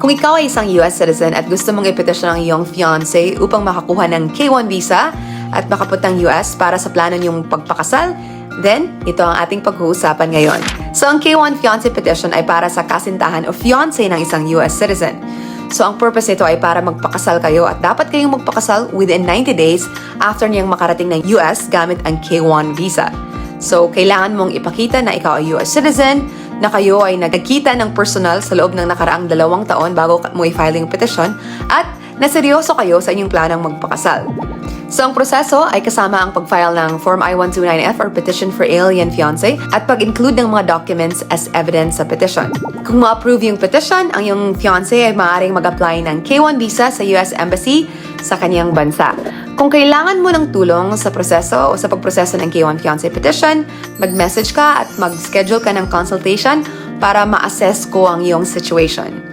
Kung ikaw ay isang US citizen at gusto mong ipetisyon ang iyong fiancé upang makakuha ng K1 visa at makapuntang US para sa plano niyong pagpakasal, then ito ang ating pag-uusapan ngayon. So ang K1 fiancé petition ay para sa kasintahan o fiancé ng isang US citizen. So ang purpose nito ay para magpakasal kayo at dapat kayong magpakasal within 90 days after niyang makarating ng US gamit ang K1 visa. So kailangan mong ipakita na ikaw ay US citizen, na kayo ay nagkita ng personal sa loob ng nakaraang 2 taon bago mo i-file yung petition, at na seryoso kayo sa inyong planong magpakasal. So ang proseso ay kasama ang pag-file ng Form I-129F or Petition for Alien Fiancé at pag-include ng mga documents as evidence sa petition. Kung ma-approve yung petition, ang iyong fiancé ay maaaring mag-apply ng K1 visa sa US Embassy sa kanyang bansa. Kung kailangan mo ng tulong sa proseso o sa pagproseso ng K1 fiancé petition, mag-message ka at mag-schedule ka ng consultation para ma-assess ko ang iyong situation.